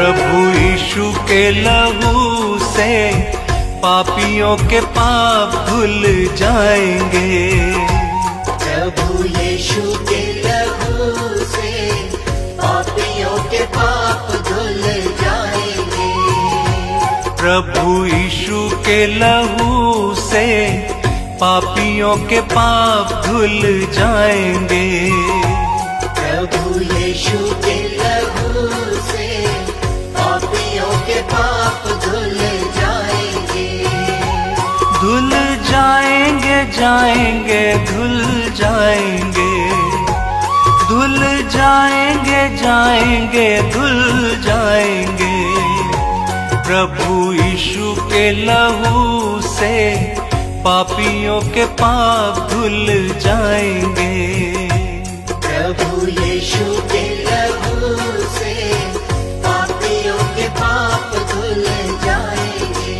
प्रभु यीशु के लहू से पापियों के पाप धुल जाएंगे। प्रभु यीशु के लहू से पापियों के पाप धुल जाएंगे। प्रभु यीशु के लहू से पापियों के पाप धुल जाएंगे। प्रभु यीशु के लहू से पापियों के पाप धुल जाएंगे। धुल जाएंगे, जाएंगे, धुल जाएंगे, धुल जाएंगे, जाएंगे, धुल जाएंगे। प्रभु यीशु के लहू से पापियों के पाप धुल जाएंगे। प्रभु यीशु के लहू से पापियों के पाप धुल जाएंगे।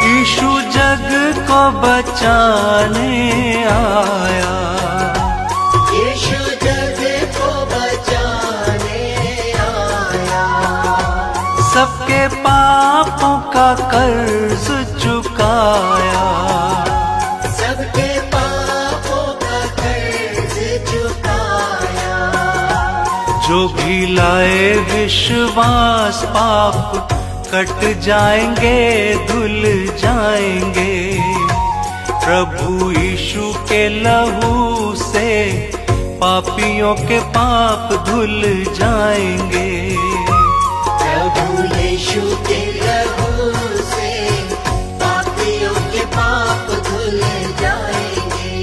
यीशु जग को बचाने आया। यीशु जग को बचाने आया। सबके पापों का कर्ज चुकाया। सबके पापों का कर्ज चुकाया। जो भी लाए विश्वास पाप कट जाएंगे, धुल जाएंगे। प्रभु यीशु के लहू से पापियों के पाप धुल जाएंगे। प्रभु यीशु के लहू से पापियों के पाप धुल जाएंगे।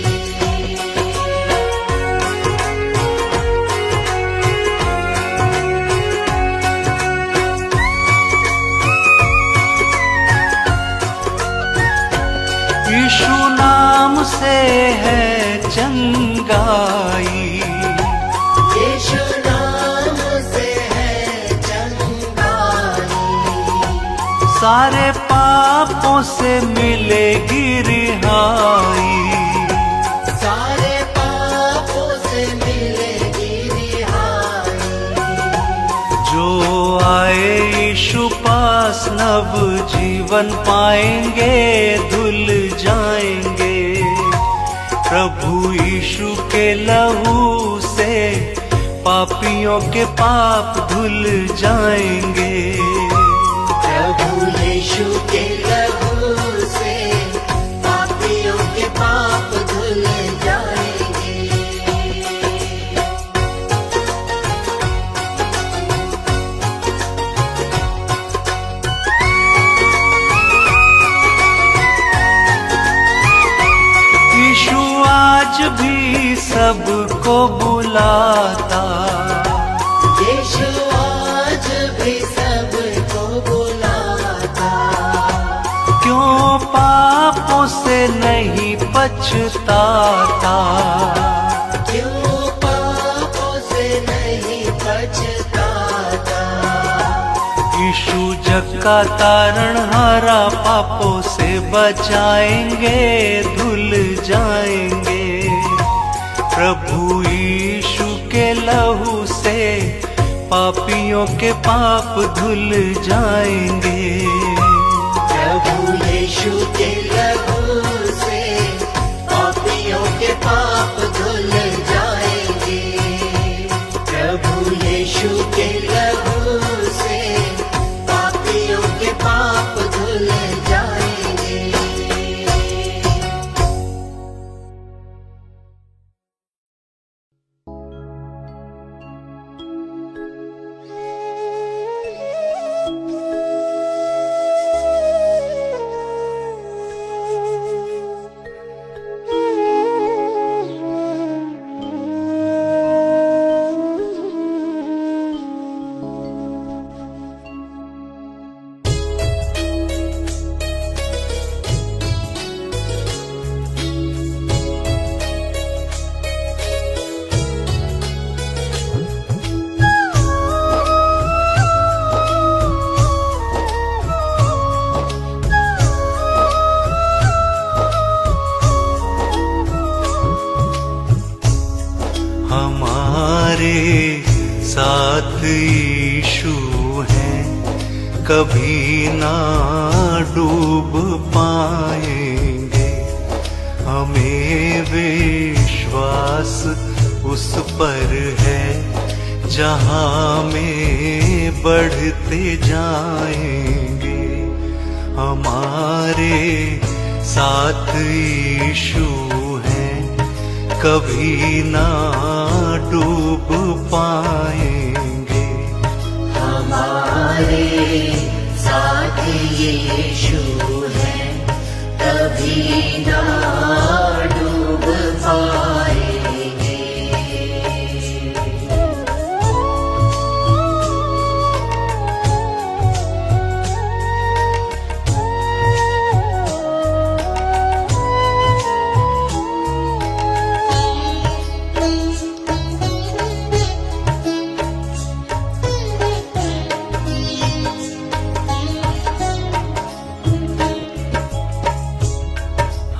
यीशु नाम से है चंगाई। यीशु नाम से है चंगाई। सारे पापों से मिलेगी रिहाई। सारे पापों से मिलेगी रिहाई। जो आए यीशु पास नव जीवन पाएंगे, धुल जाएंगे। प्रभु यीशु के लहू से पापियों के पाप धुल जाएंगे। प्रभु यीशु के लहू से पापियों के पाप धुल जाएंगे। यीशु आज भी सबको बुलाता। यीशु आज भी सबको बुलाता। क्यों पापों से नहीं पछताता। क्यों पापों से नहीं पछताता। यीशु जग का तारणहारा पापों से बचाएंगे, धुल जाएंगे। प्रभु यीशु के लहू से पापियों के पाप धुल जाएंगे। प्रभु यीशु के लहू से पापियों के पाप धुल जाएंगे। प्रभु यीशु के लहू से पापियों के पाप धुल जाएंगे। हमारे साथ यीशु है, कभी ना डूब पाएंगे। हमें विश्वास उस पर है, जहाँ में बढ़ते जाएंगे। हमारे साथ यीशु है, कभी ना डूब पाएंगे। हमारे साथ यीशु है, कभी ना डूब पाएंगे।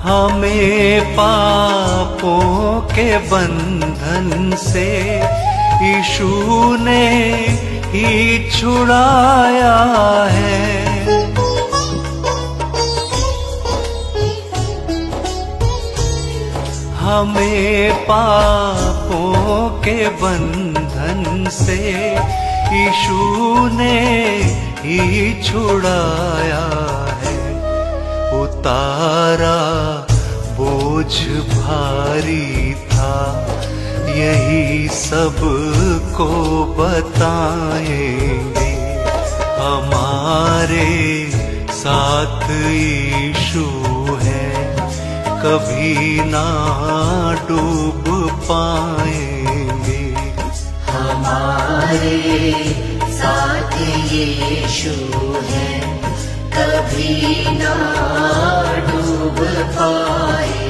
हमें पापों के बंधन से यीशु ने ही छुड़ाया है। हमें पापों के बंधन से यीशु ने ही छुड़ाया है। उतारा बोझ भारी था, यही सब को बताएंगे। हमारे साथ यीशु है, कभी ना डूब पाएंगे। हमारे साथ यीशु है, कभी ना डूब पाएंगे।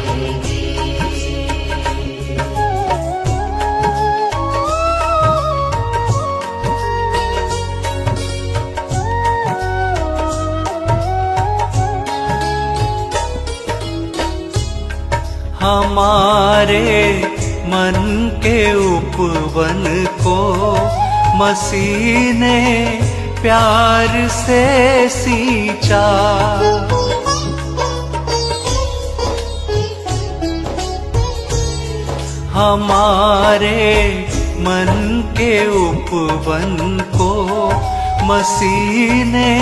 हमारे मन के उपवन को मसीह ने प्यार से सींचा। हमारे मन के उपवन को मसीह ने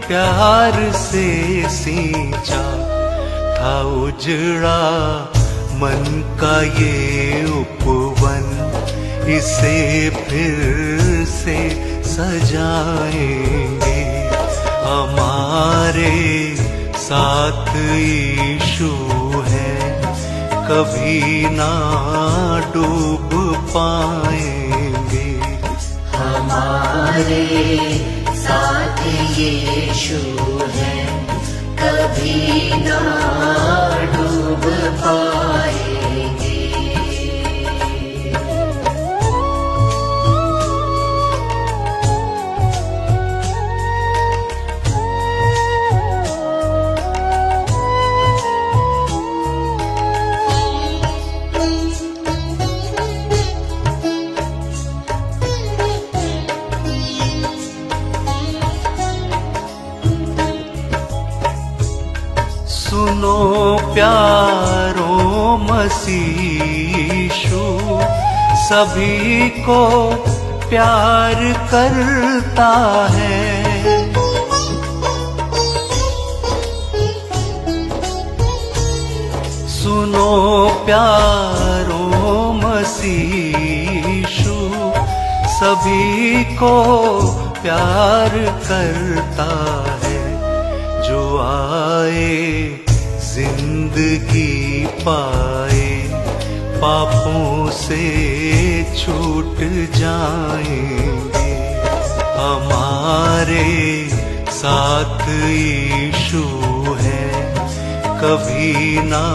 प्यार से सींचा। था उजड़ा मन का ये उपवन, इसे फिर से सजाएंगे। हमारे साथ यीशु है, कभी ना डूब पाएंगे। हमारे साथ यीशु है, कभी ना डूब पाएंगे। सुनो प्यारो मसीह सभी को प्यार करता है। सुनो प्यारो मसीह सभी को प्यार करता है। जो आए जिंदगी पाए, पापों से छूट जाएंगे। हमारे साथ यीशु है, कभी ना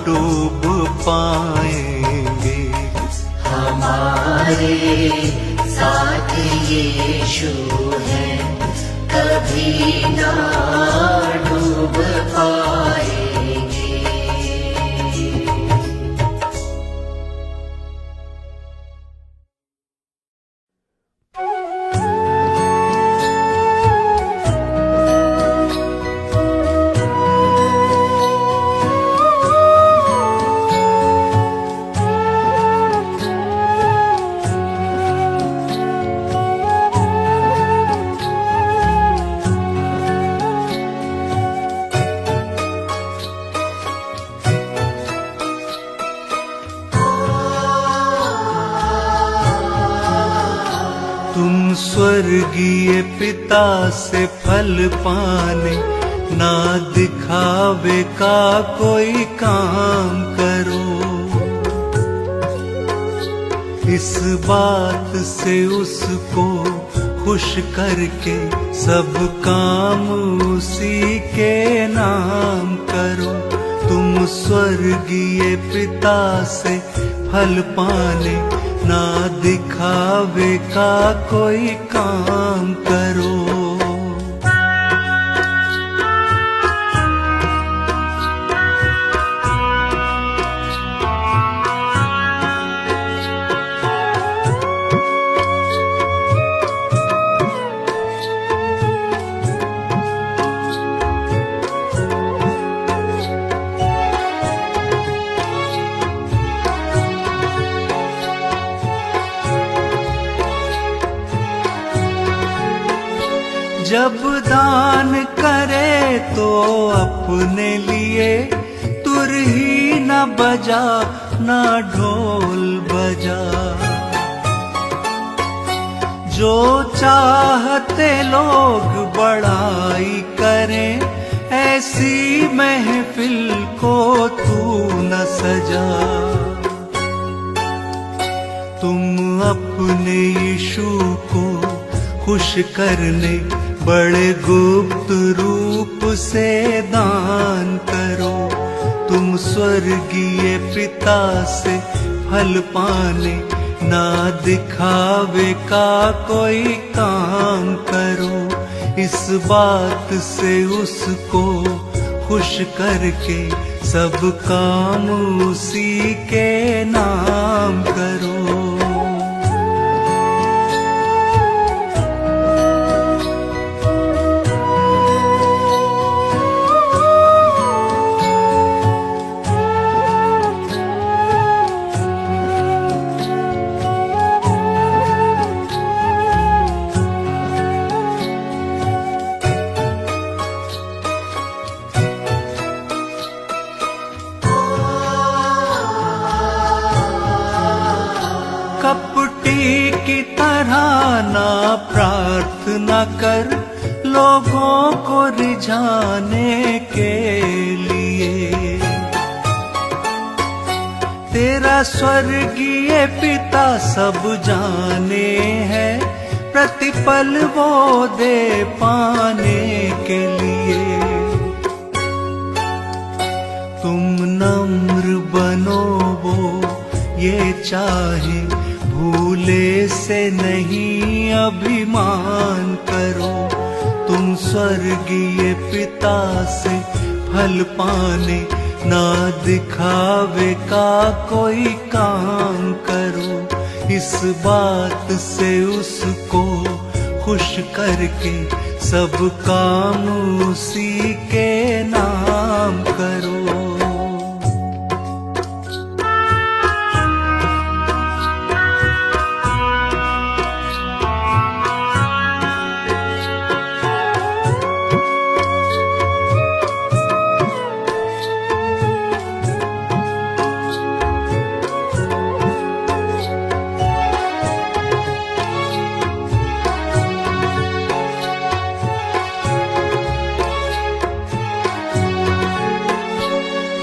डूब पाएंगे। हमारे साथ यीशु है, कभी ना डूब पाएंगे। स्वर्गीय पिता से फल पाने, ना दिखावे का कोई काम करो। इस बात से उसको खुश करके सब काम उसी के नाम करो। तुम स्वर्गीय पिता से फल पाने, ना दिखावे का कोई काम करो। जब दान करे तो अपने लिए तुर ही न बजा, ना ढोल बजा। जो चाहते लोग बड़ाई करें, ऐसी महफिल को तू न सजा। तुम अपने यीशु को खुश करने बड़े गुप्त रूप से दान करो। तुम स्वर्गीय पिता से फल पाने, ना दिखावे का कोई काम करो। इस बात से उसको खुश करके सब काम उसी के नाम करो। कपटी की तरह ना प्रार्थना कर, लोगों को रिझाने के लिए। तेरा स्वर्गीय पिता सब जाने है, प्रतिपल वो दे पाने के लिए। तुम नम्र बनो वो ये चाहे, भूले से नहीं अभिमान करो। तुम स्वर्गीय पिता से फल पाने, ना दिखावे का कोई काम करो। इस बात से उसको खुश करके सब काम उसी के नाम करो।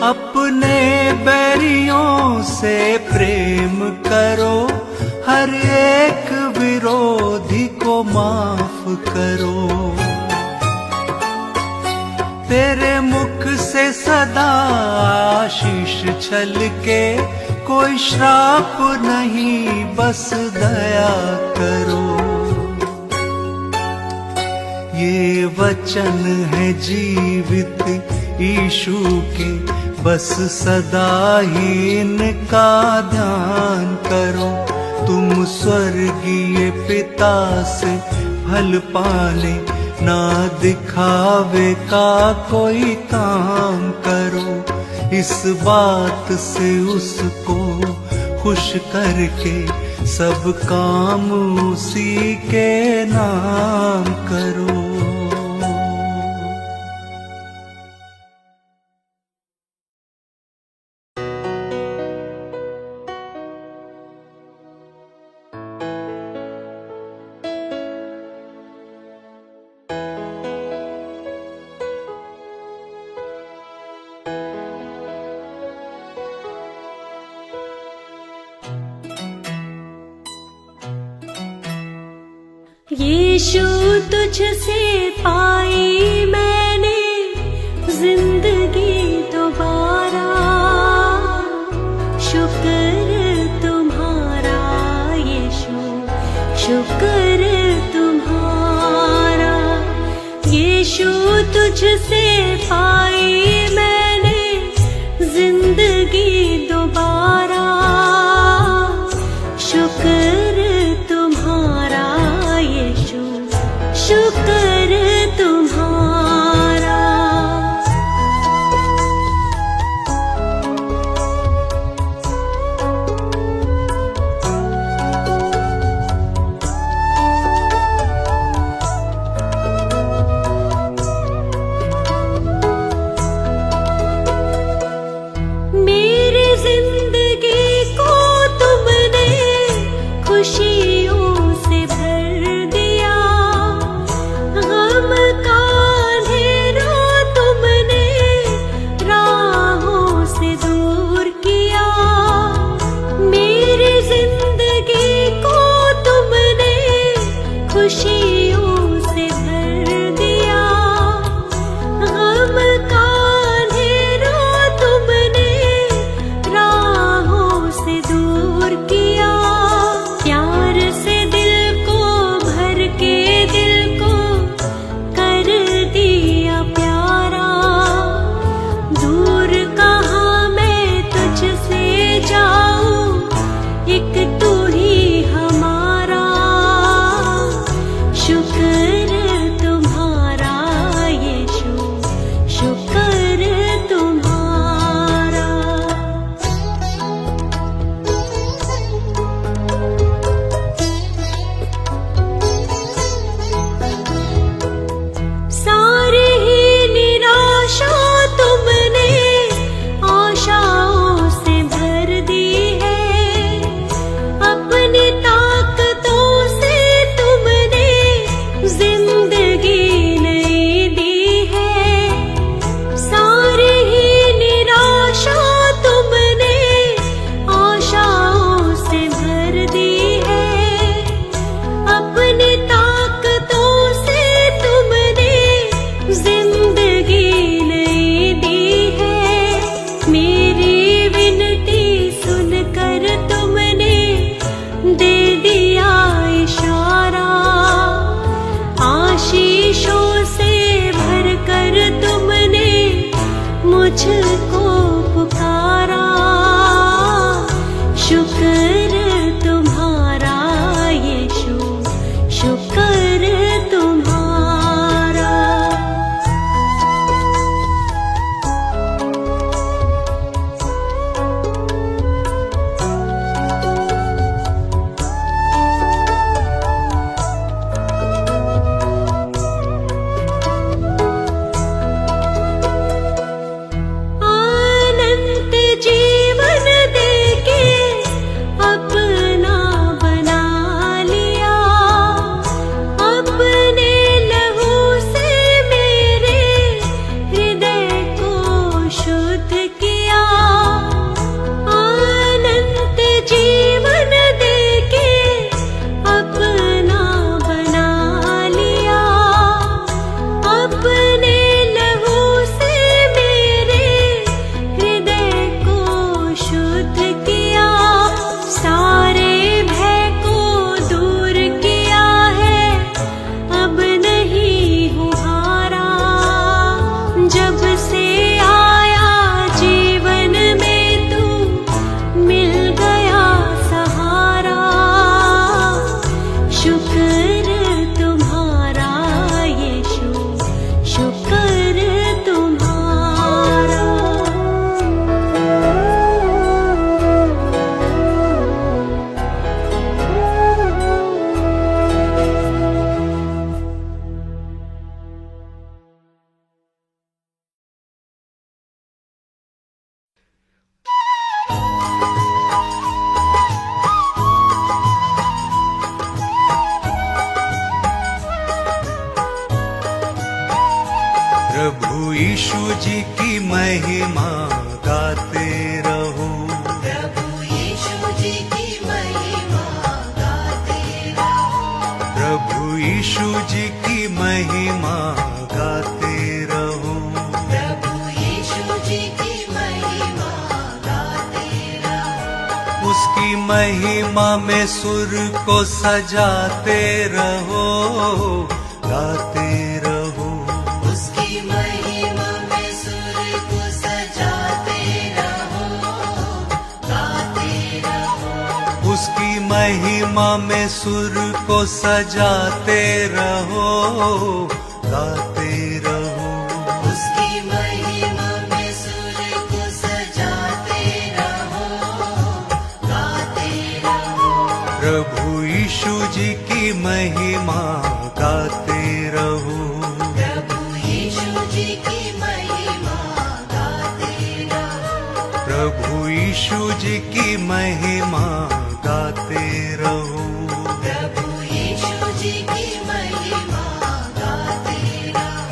अपने बैरियों से प्रेम करो, हर एक विरोधी को माफ करो। तेरे मुख से सदा आशीष छलके, कोई श्राप नहीं बस दया करो। ये वचन है जीवित यीशु के, बस सदा ही इनका ध्यान करो। तुम स्वर्गीय पिता से फल पाने, ना दिखावे का कोई काम करो। इस बात से उसको खुश करके सब काम उसी के नाम करो। यीशु तुझसे पाई मैंने जिंदगी दोबारा, शुक्र तुम्हारा यीशु, शुक्र तुम्हारा। यीशु तुझसे पाई मैंने जिंदगी दोबारा, शुक्र तुम्हारा यीशु, शुक्र तुम्हारा। मेरी जिंदगी को तुमने खुशियों से भर दिया, गम का अंधेरा तुमने राहों से दूर किया। मेरी जिंदगी को तुमने खुशियों से भर दिया, गम का अंधेरा तुमने राहों से दूर किया। प्यार से दिल को भर के दिल को कर दिया प्यारा, दूर कहाँ मैं तुझसे जाऊं, एक तू ही हमारा। शुक्र तुम्हारा यीशु, शुक्र तुम्हारा। सारी ही निराशा तुमने आशाओं से भर दी है, अपनी ताकतों से तुमने जिंदगी नई दी है। सारी ही निराशा तुमने आशाओं से भर दी है, अपनी ताकतों से तुमने जिंदगी नई दी है। मेरी विनती सुनकर तुमने दे दिया इशारा, आशीषों से भरकर तुमने मुझको पुकारा। शुक्र तुम्हारा यीशु, शुक्र तुम्हारा। अनंत जीवन देके अपना बना लिया, अपने लहू से मेरे हृदय को शुद्ध किया। अनंत जीवन देके अपना बना लिया, अपने लहू से मेरे हृदय को शुद्ध किया। सारे भय को दूर किया है, अब नहीं हूँ हारा। जब से आया जीवन में तू मिल गया सहारा। शुक्र तुम्हारा यीशु, शुक्र तुम्हारा। प्रभु यीशु जी की महिमा गाते रहो, प्रभु यीशु जी की महिमा गाते रहो। प्रभु उसकी महिमा में सुर को सजाते रहो, गाते रहो। उसकी महिमा में सुर को सजाते रहो, गाते रहो। उसकी महिमा में सुर को सजाते रहो, गाते रहो। उसकी महिमा में सुर को सजाते रहो, गाते रहो। प्रभु यीशु जी की महिमा गाते रहो। प्रभु यीशु जी की महिमा गाते रहो। प्रभु यीशु जी की महिमा गाते रहो। प्रभु यीशु जी की महिमा गाते रहो।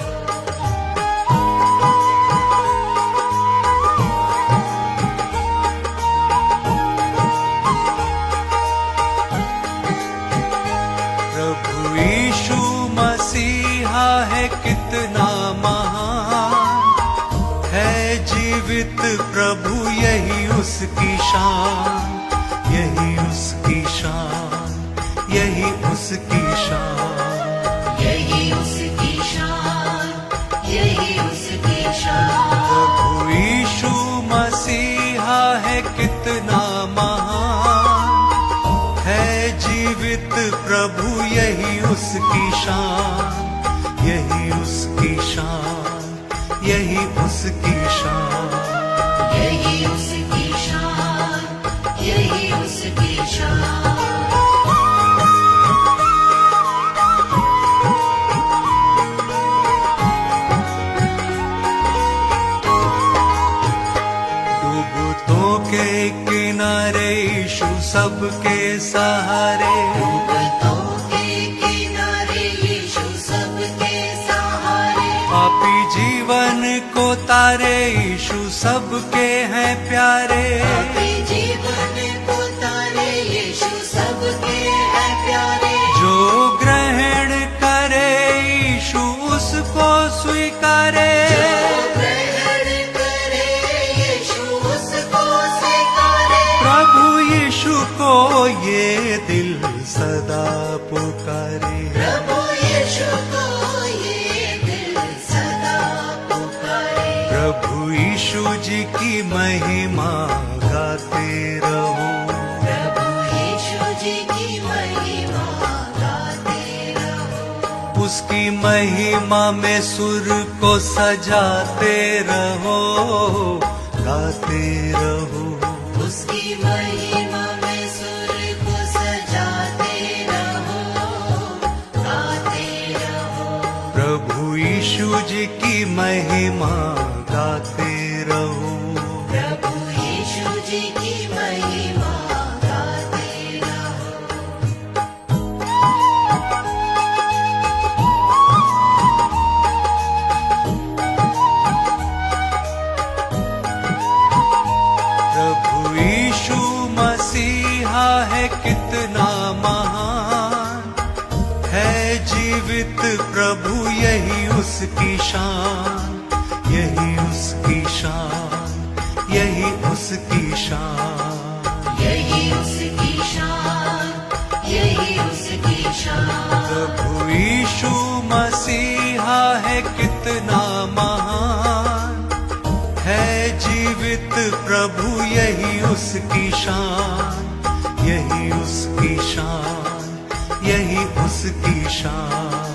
प्रभु यीशु मसीहा है कितना महान, है जीवित प्रभु यही उसकी शान, यही उसकी शान, यही उसकी शान। यही उसकी शान, यही उसकी शान। प्रभु यीशु मसीहा है कितना महान, है जीवित प्रभु यही उसकी शान, यही उसकी शान, यही उसकी शान। यही उसकी शान, यही उसकी शान। डूबतों के किनारे यीशु सबके सहारे, डूबतों के किनारे यीशु सबके सहारे। पापी जीवन को तारे यीशु सबके हैं प्यारे। पापी जीवन को तारे यीशु सबके हैं प्यारे। जो ग्रहण करे यीशु उसको स्वीकारे। ग्रहण करे यीशु उसको स्वीकारे। प्रभु यीशु को ये दिल सदा पुकारे। प्रभु यीशु को ये दिल सदा पुकारे। प्रभु यीशु जी की महिमा गाते रहो। प्रभु यीशु जी की महिमा गाते रहो। उसकी महिमा में सुर को सजाते रहो, गाते रहो। उसकी महिमा में सुर को सजाते रहो, गाते रहो। प्रभु यीशु जी की महिमा गाते रहो। प्रभु यीशु जी की महिमा गाते रहो। प्रभु यीशु मसीहा है कितना महान, है जीवित प्रभु यही उसकी शान, यही उसकी शान, यही उसकी शान। यही उसकी शान, यही उसकी शान। प्रभु यीशु मसीहा है कितना महान, है जीवित प्रभु यही उसकी शान, यही उसकी शान, यही उसकी शान।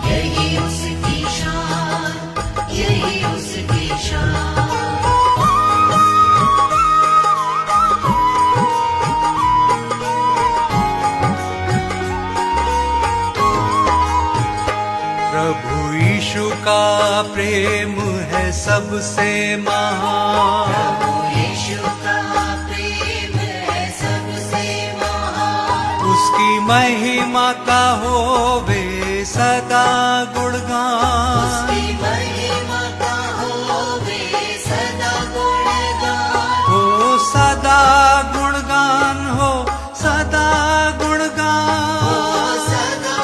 यही उसकी शान, यही उसकी शान। प्रभु यीशु का प्रेम है सबसे महान। प्रभु यीशु का प्रेम है सबसे महान। उसकी महिमा का होवे सदा गुणगान। उसकी महिमा का होवे सदा गुणगान। हो सदा गुणगान, हो सदा गुणगान। सदा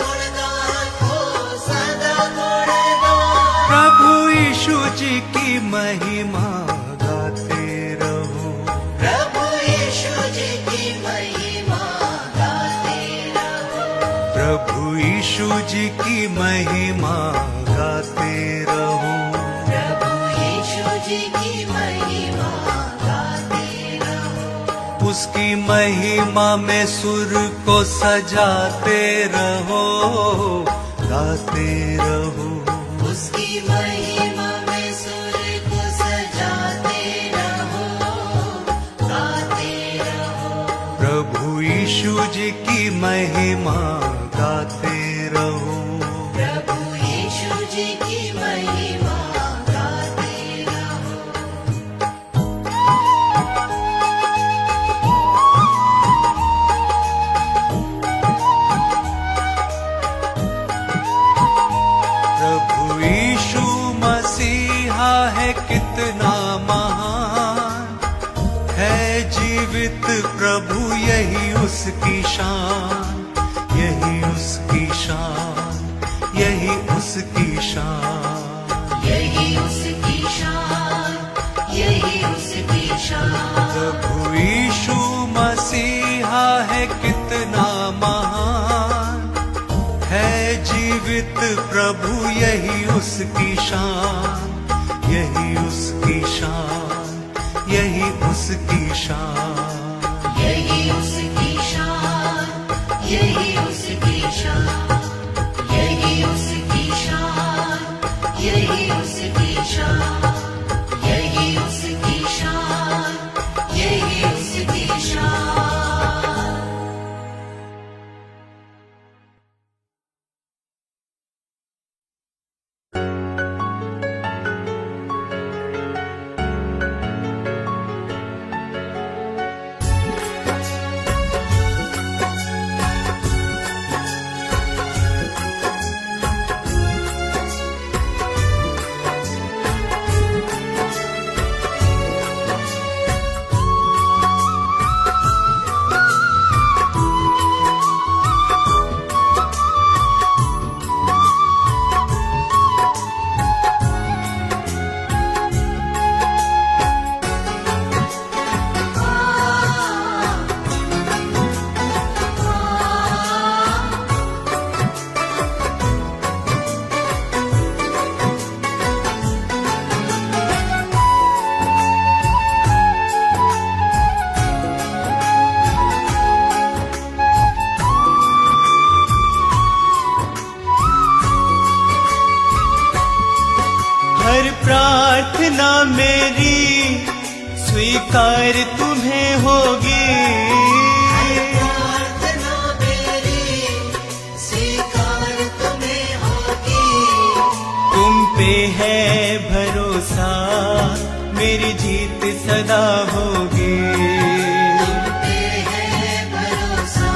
गुणगान हो, सदा गुणगान। प्रभु यीशु जी की महिमा गाते रहो। प्रभु यीशु जी प्रभु यीशु जी की महिमा गाते रहो, प्रभु यीशु जी की महिमा गाते रहो। उसकी महिमा में सुर को सजाते रहो, गाते रहो। उसकी महिमा में सुर को सजाते रहो, गाते रहो। प्रभु यीशु जी की महिमा गाते रहो, प्रभु यीशु जी की महिमा गाते रहो। प्रभु यीशु मसीहा है कितना महान, है जीवित प्रभु यही उसकी शान, यही उसकी शान, यही उसकी शान, यही उसकी शान, यही उसकी शान। प्रभु यीशु मसीहा है कितना महान, है जीवित प्रभु यही उसकी शान, यही उसकी शान, यही उसकी शान। यही उसकी शान, यही उसकी शान, यही उसकी शान, यही उसकी शान, यही उसकी शान, यही उसकी शान। हर प्रार्थना मेरी स्वीकार तुम्हें होगी, प्रार्थना मेरी स्वीकार तुम्हें होगी। तुम पे है भरोसा मेरी जीत सदा होगी। तुम पे है भरोसा,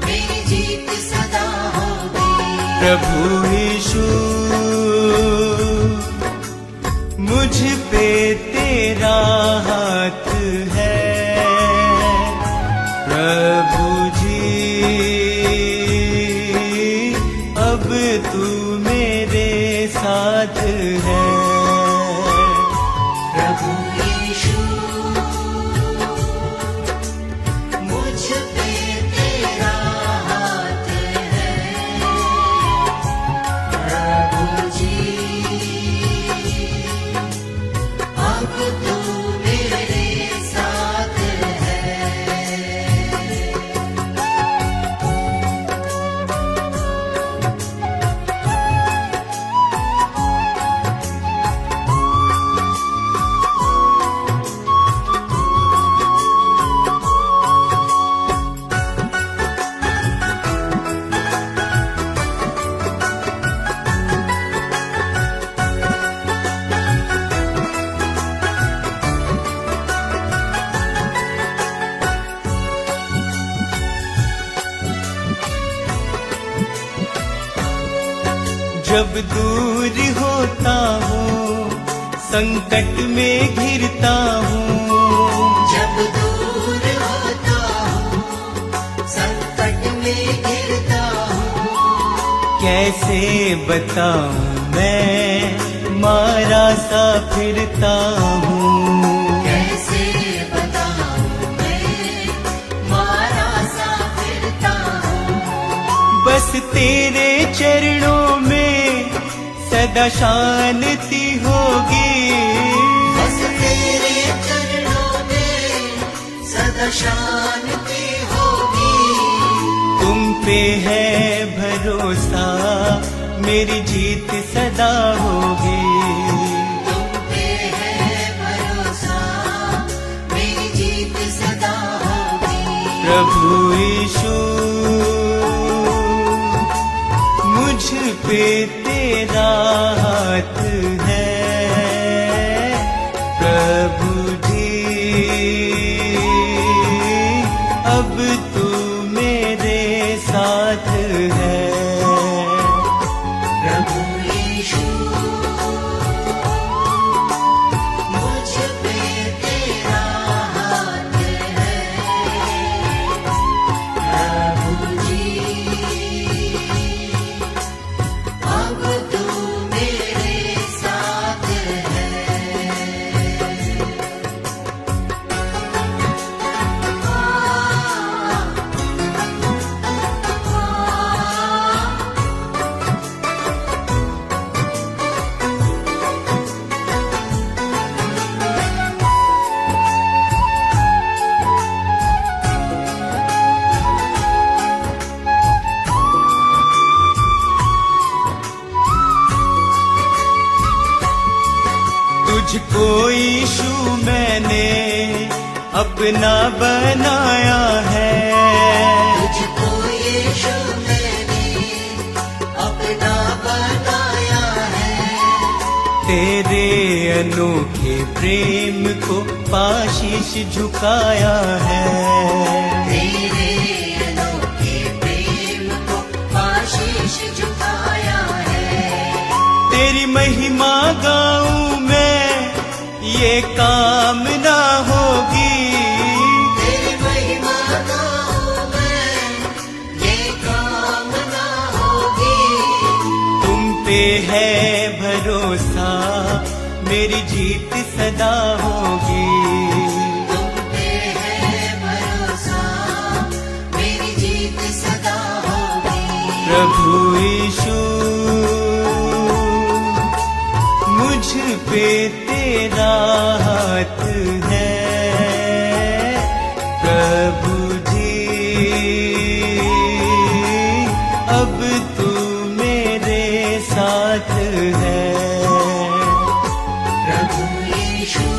मेरी जीत सदा होगी। प्रभु यीशु मुझ पे तेरा हाथ है, प्रभु जी अब तू मेरे साथ है। प्रभु यीशु मुझ पे तेरा हाथ है, प्रभु जी अब तू मेरे साथ है। जब दूर होता हूँ संकट में घिरता हूँ, जब दूर होता हूँ संकट में घिरता हूँ। कैसे बताऊँ मैं मारा सा फिरता हूँ। कैसे बताऊँ मैं मारा सा फिरता हूँ। बस तेरे चरणों में सदा शांति होगी। बस तेरे चरणों में सदा शांति होगी। तुम पे है भरोसा मेरी जीत सदा होगी। तुम पे है भरोसा मेरी जीत सदा होगी। प्रभु यीशु मुझ पे तेरा हाथ है। प्रभु जी अब तू मेरे साथ है। प्रभु यीशु मुझ पे तेरा हाथ है। प्रभु जी अब तू मेरे साथ है। तुझको यीशु मैंने अपना बनाया है। तुझको यीशु मैंने अपना बनाया है। तेरे अनोखे प्रेम को पाशीश झुकाया है। तेरे अनोखे प्रेम को आशीष झुकाया है। तेरी महिमा गाऊं मैं ये कामना होगी। तेरी महिमा गाऊं मैं ये कामना होगी। तुम पे है भरोसा मेरी जीत सदा होगी। तुम पे है भरोसा मेरी जीत सदा होगी। प्रभु यीशु मुझ पे तेरा हाथ है। प्रभु जी अब तू मेरे साथ है। प्रभु यीशु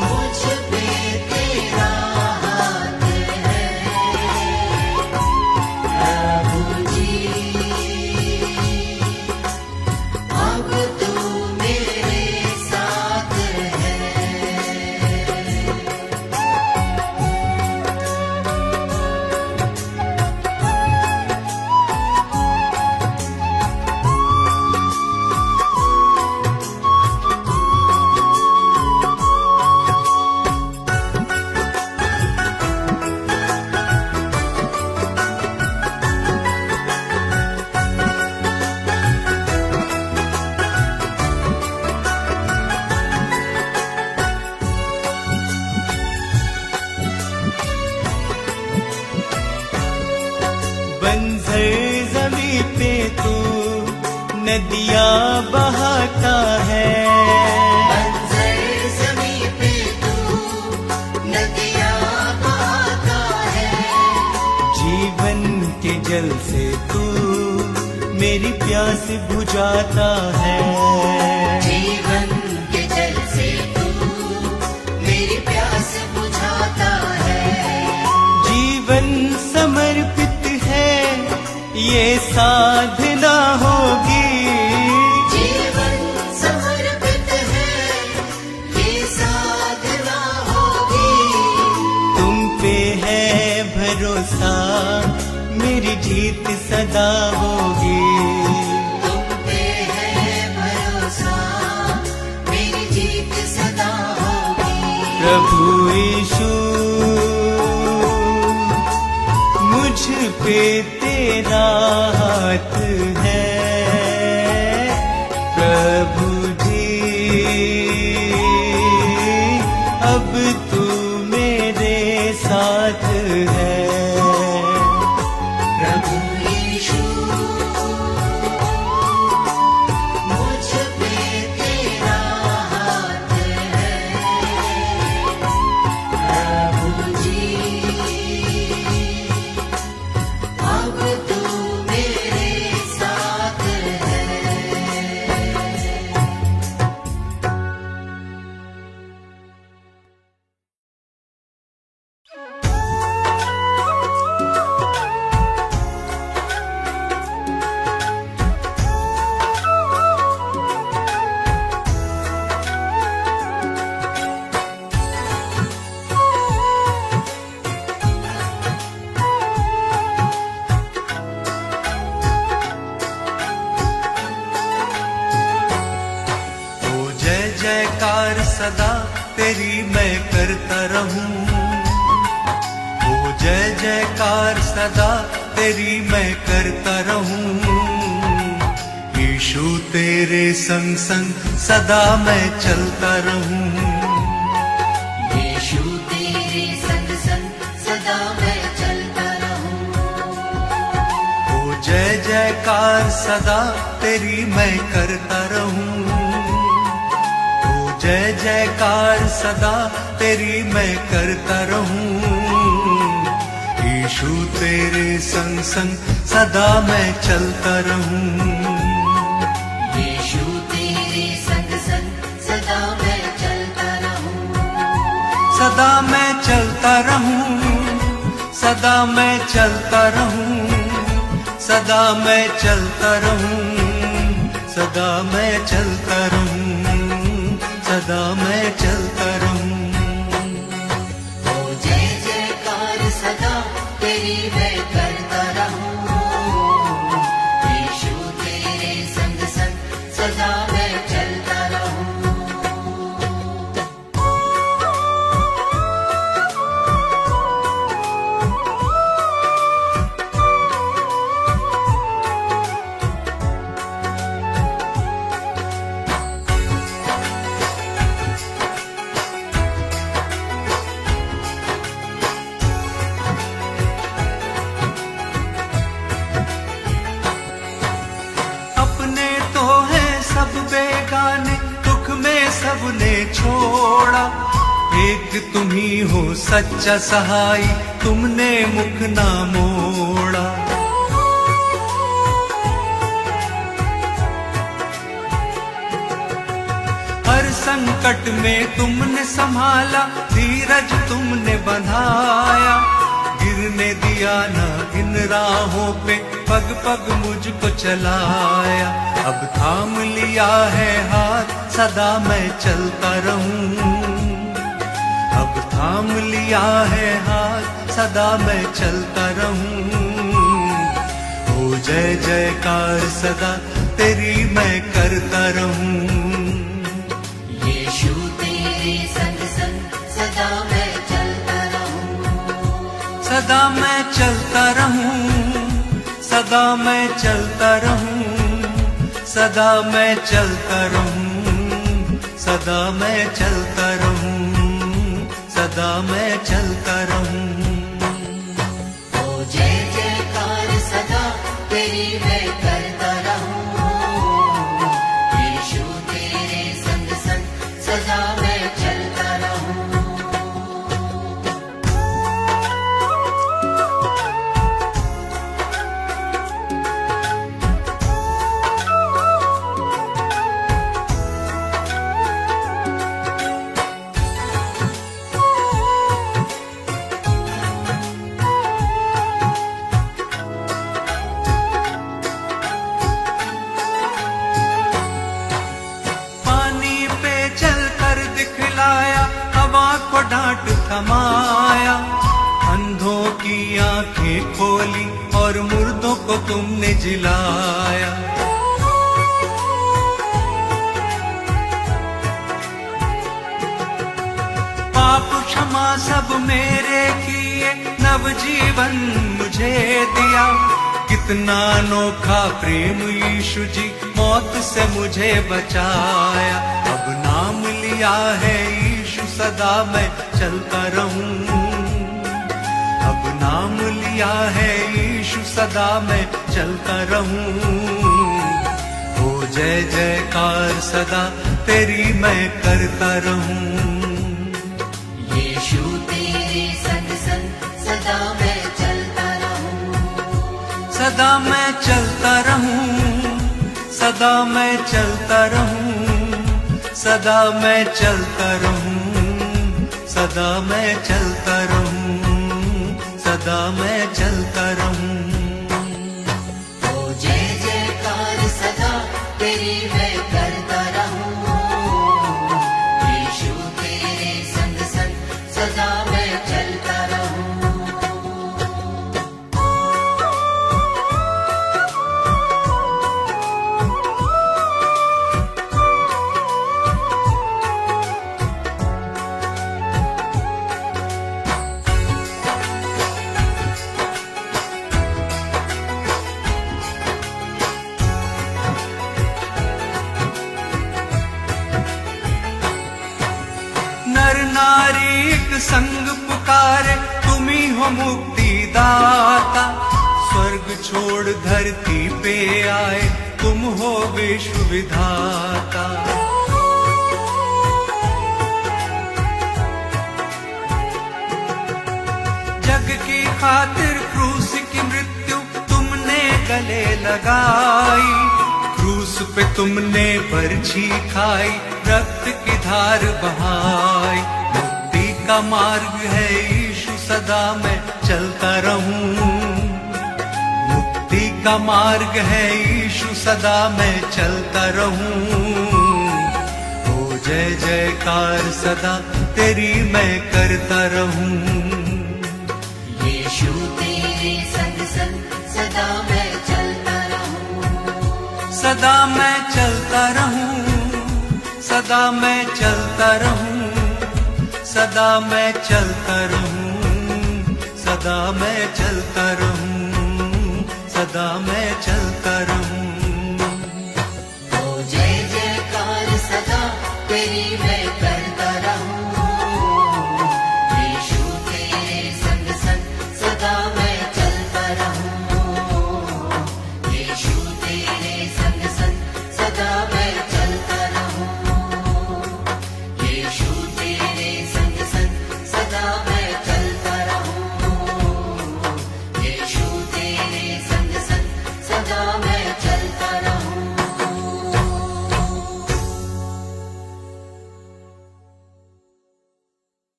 मुझ पे तेरा हाथ है। प्रभु जी अब तू मेरे साथ है। बंजर जमी पे तू नदियाँ बहाता है। बंजर ज़मीं पे तू नदियाँ बहाता है। जीवन के जल से तू मेरी प्यास बुझाता है। जीवन के जल से तू मेरी प्यास बुझाता है। जीवन समर्पित है ये साधना होगी। जीवन समर्पित है ये साधना होगी। तुम पे है भरोसा मेरी जीत सदा होगी। तुम पे है भरोसा मेरी जीत सदा होगी। प्रभु यीशु मुझ पे तेरा हाथ है। प्रभु जी अब तू मेरे साथ है। रहूं। ओ जय जयकार सदा तेरी मैं करता रहूं। यीशु तेरे संग संग सदा मैं चलता रहूं। यीशु तेरे संग संग सदा मैं चलता रहूं। ओ जय जयकार सदा तेरी मैं करता रहूं। ओ जय जयकार सदा तेरी मैं करता रहूं। यीशु तेरे संग संग सदा मैं चलता रहूं। यीशु तेरे संग संग सदा मैं चलता रहूं। सदा मैं चलता रहूं। सदा मैं चलता रहूं। सदा मैं चलता रहूं। सदा मैं चलता रहूं। सदा मैं चलता रहूं। ओ जय जयकार सदा तेरी मैं करता रहूं। यीशु तेरे संग संग सदा मैं चलता रहूं। अपने तो हैं सब बेगाने, दुख में सबने छोड़ा। एक तुम ही हो सच्चा सहाय, तुमने मुख ना मोड़ा। हर संकट में तुमने संभाला, धीरज तुमने बंधाया। गिरने दिया ना इन राहों पे, पग पग मुझको चलाया। अब थाम लिया है हाथ, सदा मैं चलता रहूं। अब थाम लिया है हाथ, सदा मैं चलता रहूं। ओ जय जयकार सदा तेरी मैं करता रहूं। यीशु तेरे संग संग सदा मैं चलता रहूं। सदा मैं चलता रहूं। सदा मैं चलता रहूं। सदा मैं चलता रहूं। सदा मैं चलता रहूं। सदा मैं चलता रहूं। ओ जय जयकार सदा तेरी मैं करता रहूं। यीशु तेरे संग संग सदा मैं चलता रहूं। डांट थमाया। अंधों की आंखें खोली और मुर्दों को तुमने जिलाया। पाप क्षमा सब मेरे किए, नवजीवन मुझे दिया। कितना अनोखा प्रेम यीशु जी, मौत से मुझे बचाया। अब नाम लिया है यीशु, सदा मैं चलता रहूं। अब नाम लिया है यीशु, सदा मैं चलता रहूं। ओ जय जयकार सदा तेरी मैं करता रहूं। यीशु तेरे संग संग सदा मैं चलता रहूं। सदा मैं चलता रहूं। सदा मैं चलता रहूं। सदा मैं चलता रहूं। सदा मैं चलता रहूं। सदा मैं चलता रहूं। ओ जय जयकार सदा तेरी मैं करता रहूं। यीशु तेरे संग संग सदा मैं चलता रहूं। संग पुकारे, तुम ही हो मुक्ति दाता। स्वर्ग छोड़ धरती पे आए, तुम हो विश्व विधाता। जग की खातिर क्रूस की मृत्यु तुमने गले लगाई, क्रूस पे तुमने पर्ची खाई, रक्त की धार बहाई। मुक्ति का मार्ग है यीशु, सदा मैं चलता रहूं। मुक्ति का मार्ग है यीशु, सदा मैं चलता रहूं। ओ जय जयकार सदा तेरी मैं करता रहूं। यीशु तेरे संग संग सदा मैं चलता रहूं। सदा मैं चलता रहूं, सदा मैं चलता रहूं, सदा मैं चलता रहूं, सदा मैं चलता रहूं, सदा मैं चलता रहूं। ओ जय जयकार सदा तेरी मैं करता रहूं। यीशु तेरे संग संग सदा मैं चलता रहूं। यीशु तेरे संग संग सदा मैं चलता रहूं। यीशु तेरे संग संग सदा मैं चलता रहूं। यीशु तेरे संग संग सदा मैं चलता रहूं। 「君の声が聞こえる」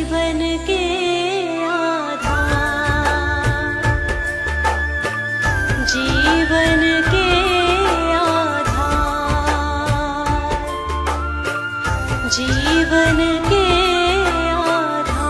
जीवन के आधार, जीवन के आधार, जीवन के आधार।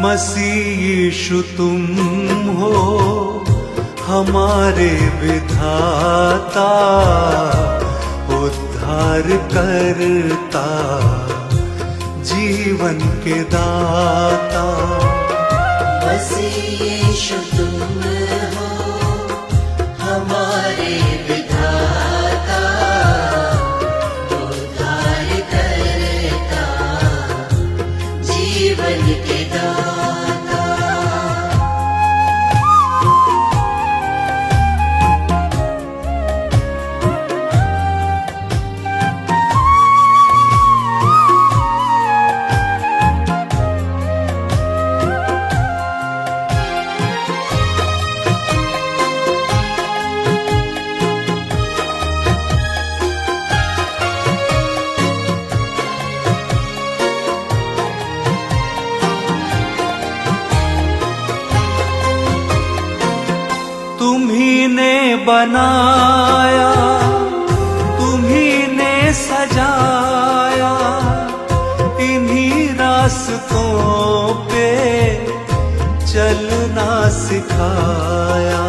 मसीह यीशु तुम हो हमारे विधाता, उद्धार करता, जीवन के दाता। मसीह यीशु तुम हो हमारे विधाता, उद्धार करता, जीवन के दाता। बनाया, तुम्ही ने सजाया, इन्हीं रास्तों पे चलना सिखाया।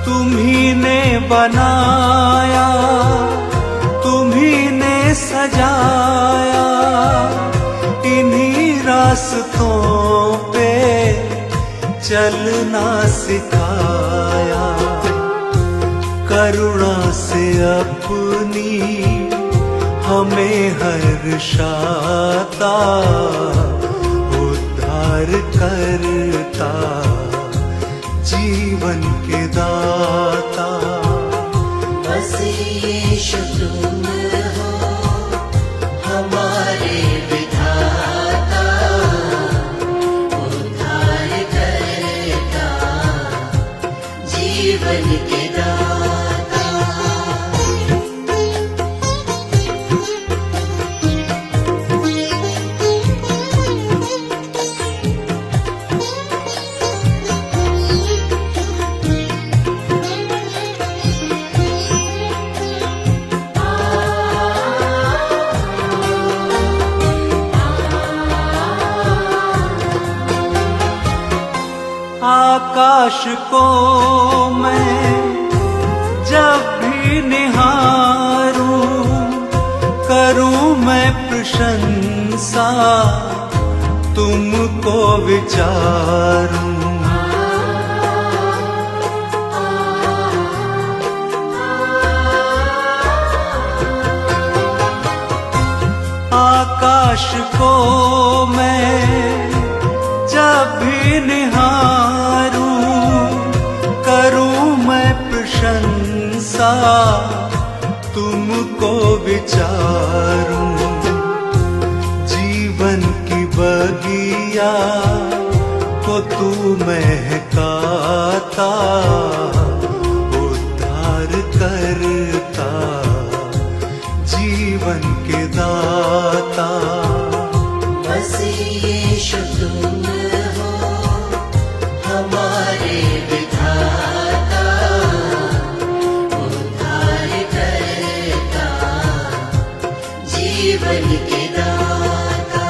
तुम्ही ने बनाया, तुम्ही ने सजाया, इन्हीं रास्तों पे चलना सिखाया। करुणा से अपनी हमें हर्षाता, उद्धार करता, जीवन के दाता। बस यीशु तुम हो हमारे विधाता, उद्धार करता, जीवन के दाता। आकाश को मैं जब भी निहारूं, करूं मैं प्रशंसा, तुमको विचारूं। आकाश को मैं जब भी निहारूं, करूं मैं प्रशंसा, तुमको विचारूं। जीवन की बगिया को तू महकाता, उद्धार करता, जीवन के दाता। बस यीशु तुम हो हमारे विधाता, उद्धार करता, जीवन के दाता।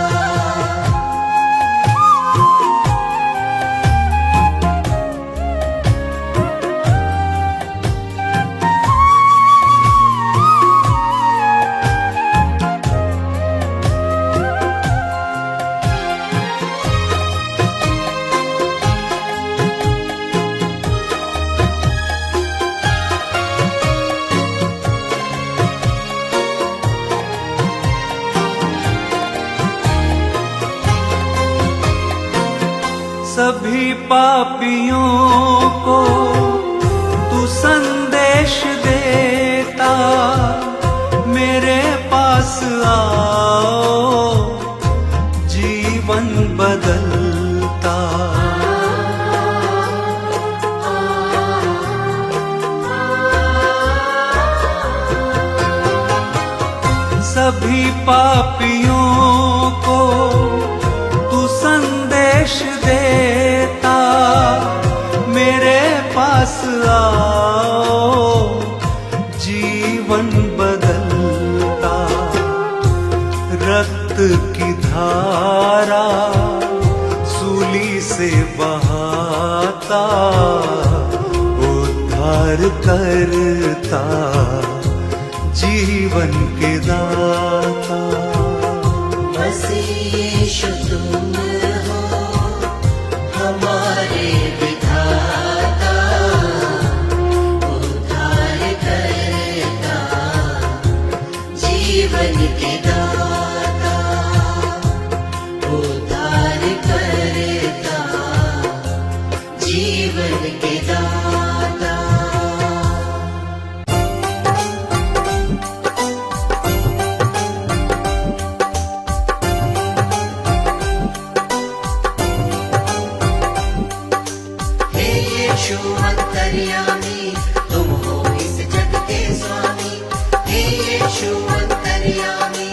सभी पापियों को तू संदेश देता, मेरे पास आओ, जीवन बदलता। सभी पापियों को तू संदेश देता, मेरे पास आओ, जीवन बदलता। रक्त की धारा सूली से बहाता, उद्धार करता, जीवन के दाता। बस यीशु तुम हो हमारे विधाता, उद्धार करता, जीवन के दाता, उद्धार करता, जीवन के दाता। यीशु अंतर्यामी, तुम हो इस जग के स्वामी। हे यीशु अंतर्यामी,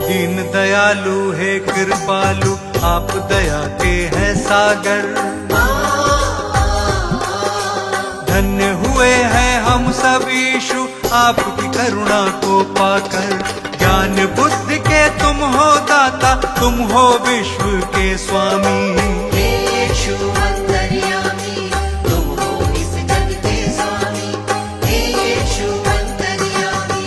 दीन दयालु है कृपालु, आप दया के हैं सागर। धन्य हुए हैं हम सब यीशु, आपकी करुणा को पाकर। ज्ञान बुद्धि के तुम हो दाता, तुम हो विश्व के स्वामी। हे यीशु अंतर्यामी, तुम हो इस जग के स्वामी। हे यीशु अंतर्यामी।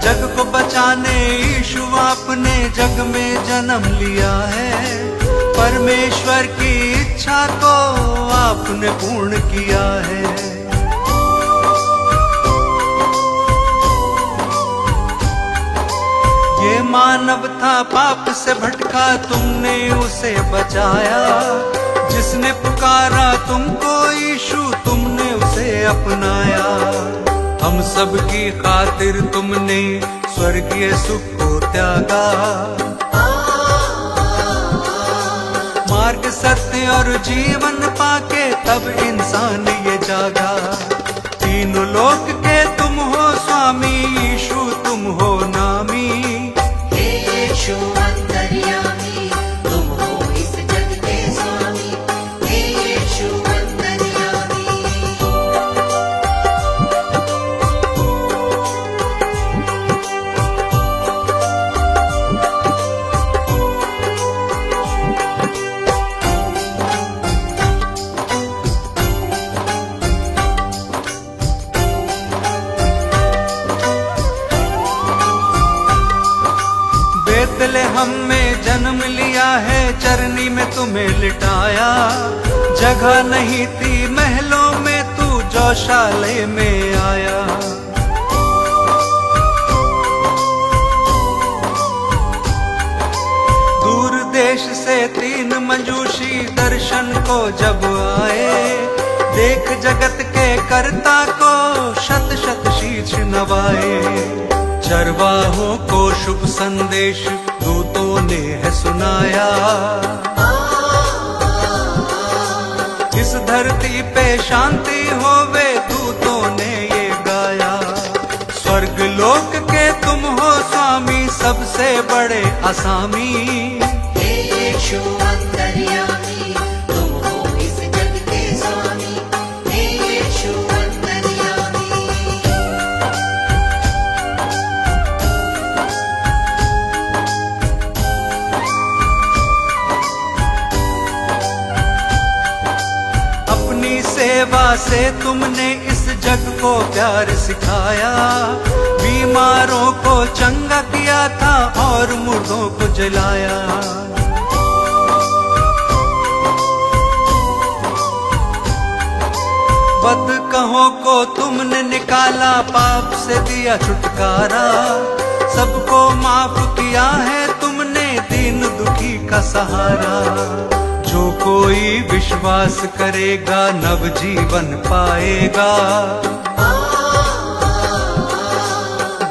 जग को बचाने यीशु आपने जग में जन्म लिया है। परमेश्वर की इच्छा को आपने पूर्ण किया है। ये मानव था पाप से भटका, तुमने उसे बचाया। जिसने पुकारा तुमको यीशु, तुमने उसे अपनाया। हम सब की खातिर तुमने स्वर्गीय सुख को त्यागा। मार्ग सत्य और जीवन पाके तब इंसान ये जागा। तीनों लोक के तुम हो स्वामी, यीशु तुम हो नामी। हे यीशु अंतर्यामी, तुम हो इस जग के स्वामी। हे यीशु अंतर्यामी। बेतलेहम में जन्म लिया है, चरनी में तुम्हें लिटाया। जगह नहीं थी महलों में, तू गौशाले में आया। दूर देश से 3 मंजूषी दर्शन को जब आए। देख जगत के कर्ता को शत शत शीश नवाए। चरवाहों को शुभ संदेश दूतों ने है सुनाया। इस धरती पे शांति होवे, दूतों ने ये गाया। स्वर्ग लोक के तुम हो स्वामी, सबसे बड़े असामी। हे यीशु अंतर्यामी, तुम हो इस जग के स्वामी। हे यीशु अंतर्यामी। अपनी सेवा से तुमने इस जग को प्यार सिखाया। बीमारों को चंगा किया था और मुर्दों को जलाया। बदकहों को तुमने निकाला, पाप से दिया छुटकारा। सबको माफ किया है तुमने, दीन दुखी का सहारा। जो कोई विश्वास करेगा नव जीवन पाएगा।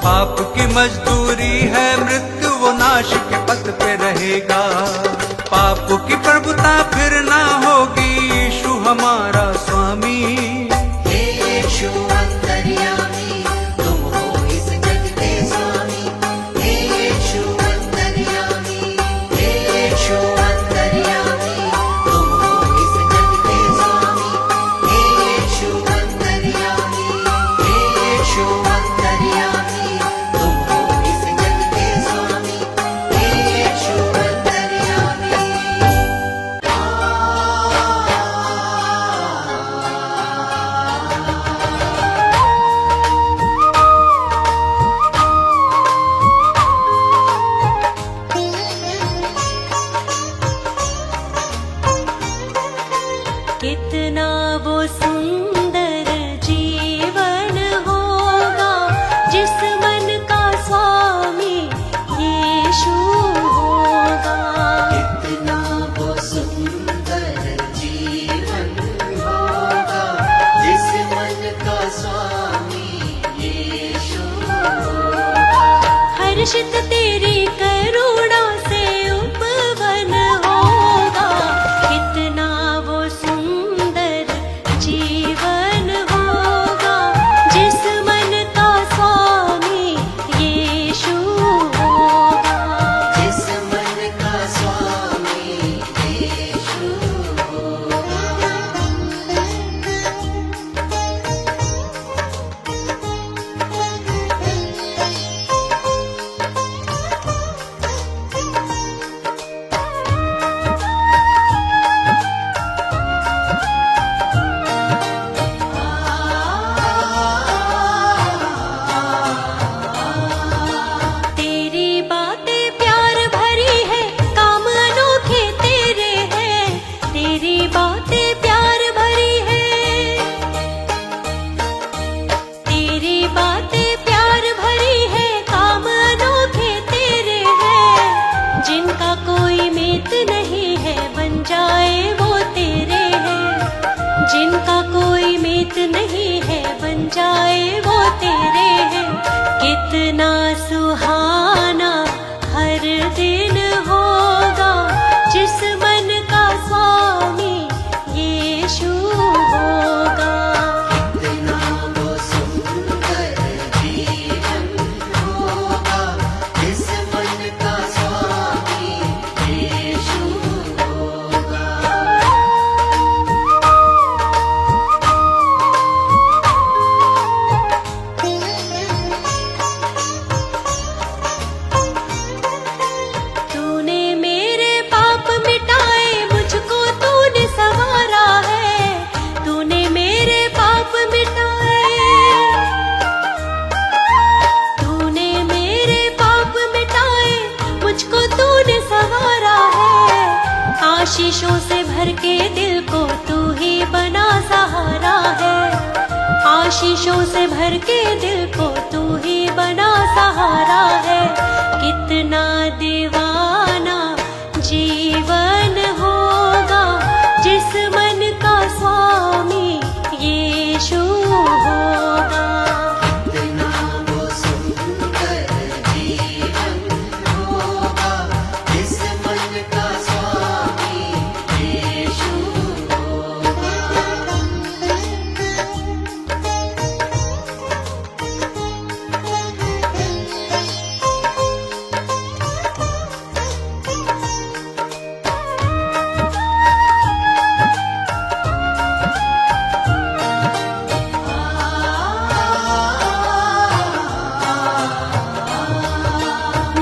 पाप की मजदूरी है मृत्यु, वो नाश के पथ पे रहेगा। पाप की प्रभुता फिर ना होगी, यीशु हमारा स्वामी। हे यीशु अंतर्यामी, तुम हो इस जग के स्वामी। हे यीशु अंतर्यामी। हे यीशु अंतर्यामी, तुम हो इस जग के स्वामी। हे यीशु अंतर्यामी। हे यीशु अंतर्यामी, तुम हो इस जग के स्वामी। हे यीशु अंतर्यामी। कितना वो सुंदर जीवन होगा, जिस मन का स्वामी यीशु होगा। कितना वो सुंदर जीवन होगा, जिस मन का स्वामी यीशु होगा। हर्षित तेरी करुणा से उपवन होगा। के दिल को तू ही बना सहारा है। आशीषों से भर के दिल को तू ही बना सहारा है। कितना दीवाना जीवन होगा जिस मन का स्वामी यीशु होगा। कितना वो सुंदर जीवन होगा जिस मन का स्वामी यीशु होगा।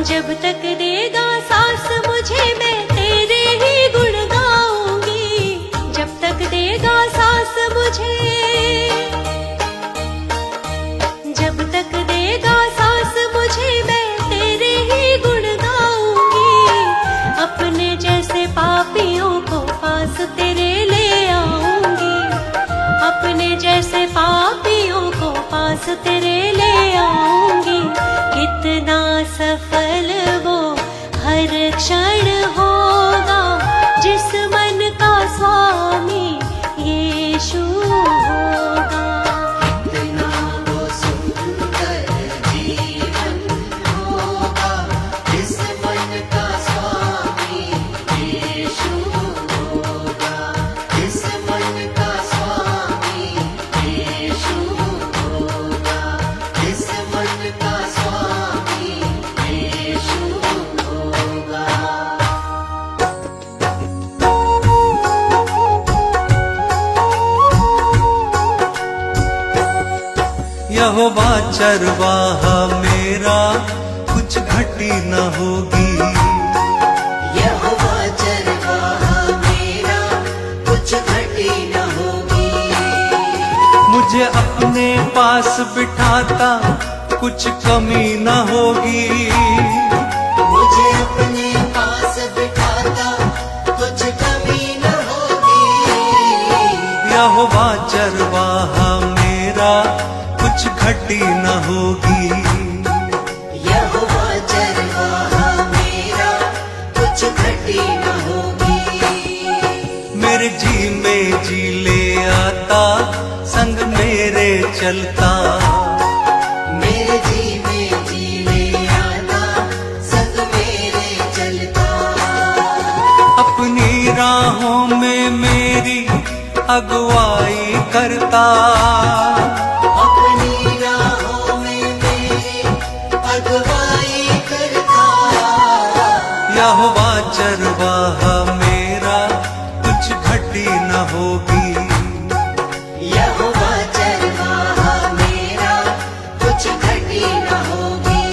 जब तक देगा सांस मुझे मैं तेरे ही गुण गाऊंगी। जब तक देगा सांस मुझे, जब तक देगा सांस मुझे मैं तेरे ही गुण गाऊंगी। अपने जैसे पापियों को पास तेरे ले आऊंगी। अपने जैसे पापियों को पास तेरे ले आऊंगी। कितना सफल वो हर क्षण होगा जिस मन का स्वामी यीशु होगा। कितना वो सुंदर जीवन होगा जिस मन का स्वामी यीशु होगा। जिस मन का स्वामी यीशु होगा। जिस मन का स्वामी यीशु होगा। यहोवा चरवाहा मेरा, कुछ घटी न होगी। यहोवा चरवाहा मेरा, कुछ घटी न होगी। मुझे अपने पास बिठाता, कुछ कमी न होगी। मुझे अपने पास बिठाता, कुछ कमी न होगी। यहोवा चरवाहा मेरा, कुछ घटी न होगी। यहोवा चरवाहा मेरा, कुछ घटी न होगी। मेरे जी में जी ले आता, संग मेरे चलता। मेरे जी में जी ले आना, संग मेरे चलता। अपनी राहों में मेरी अगुवाई करता। अपनी राहों में मेरी अगुवाई करता। यहोवा चरवाहा मेरा, कुछ घटी न होगी। यहोवा चरवाहा मेरा, कुछ घटी न होगी।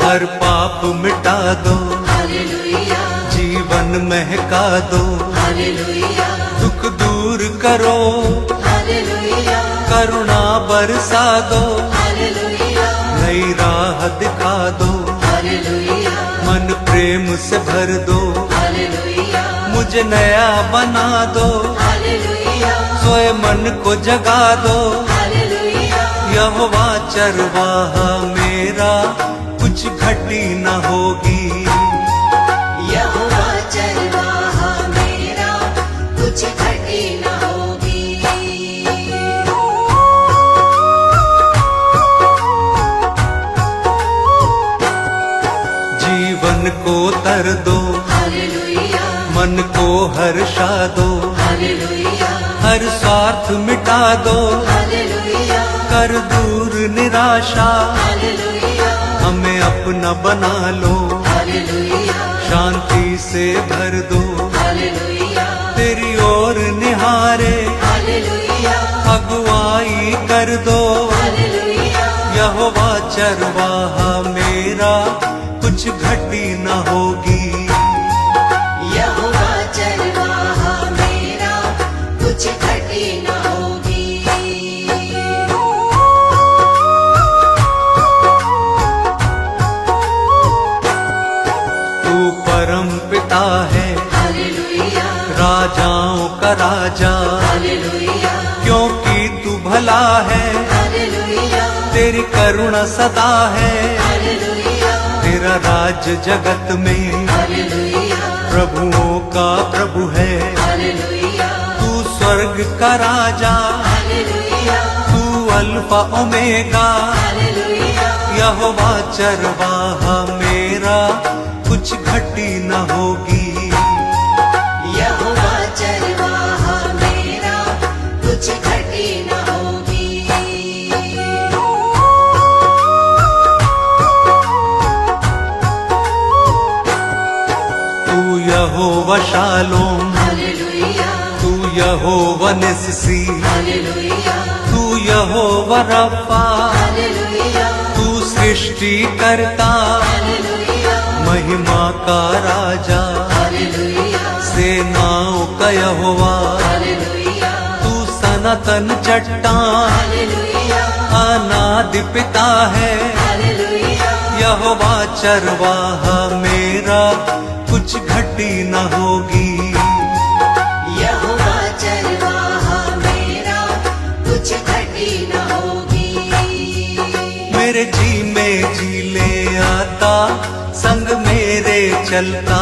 हर पाप मिटा दो, हालेलुया, जीवन महका दो। हालेलुया, दुख दूर करो, हालेलुया, करुणा बरसा दो। हालेलुया, नई राह दिखा दो, हालेलुया, मन प्रेम से भर दो। हालेलुया, मुझे नया बना दो, हालेलुया, सोए मन को जगा दो। हालेलुया। यहोवा चरवाहा मेरा, कुछ घटी न होगी। यहोवा चरवाहा मेरा, कुछ घटी न होगी। जीवन को तर दो, हालेलुया, मन को हर्षा दो। हालेलुया, हर स्वार्थ मिटा दो, हालेलुया, कर दूर निराशा। हालेलुया, हमें अपना बना लो, हालेलुया, शांति से भर दो। हालेलुया, तेरी ओर निहारे, हालेलुया, अगुवाई कर दो। हालेलुया, यहोवा चरवाहा मेरा, कुछ घटी न होगी। यहोवा चरवाहा मेरा, कुछ घटी न होगी। तू परम पिता है, हालेलुया, राजाओं का राजा, हालेलुया क्योंकि तू भला है, हालेलुया तेरी करुणा सदा है। हालेलुया तेरा राज जगत में हालेलुया प्रभुओं का प्रभु है। हालेलुया तू स्वर्ग का राजा, हालेलुया तू अल्फा ओमेगा, हालेलुया यहोवा चरवाहा मेरा, कुछ घटी न होगी। यहोवा चरवाहा मेरा, कुछ घटी न होगी। तू यहोवा शालोम, हालेलुया तू यहोवा निस्सी, हालेलुया तू यहोवा रफ़ा, हालेलुया तू सृष्टि करता, हालेलुया महिमा का राजा, हालेलुया सेनाओं का यहोवा, हालेलुया तू सनातन चट्टान, हालेलुया अनादि पिता है। हालेलुया यहोवा चरवाहा मेरा, कुछ घटी न होगी। यहोवा चरवाहा मेरा, कुछ घटी न होगी। मेरे जी में जी ले आता, संग मेरे चलता,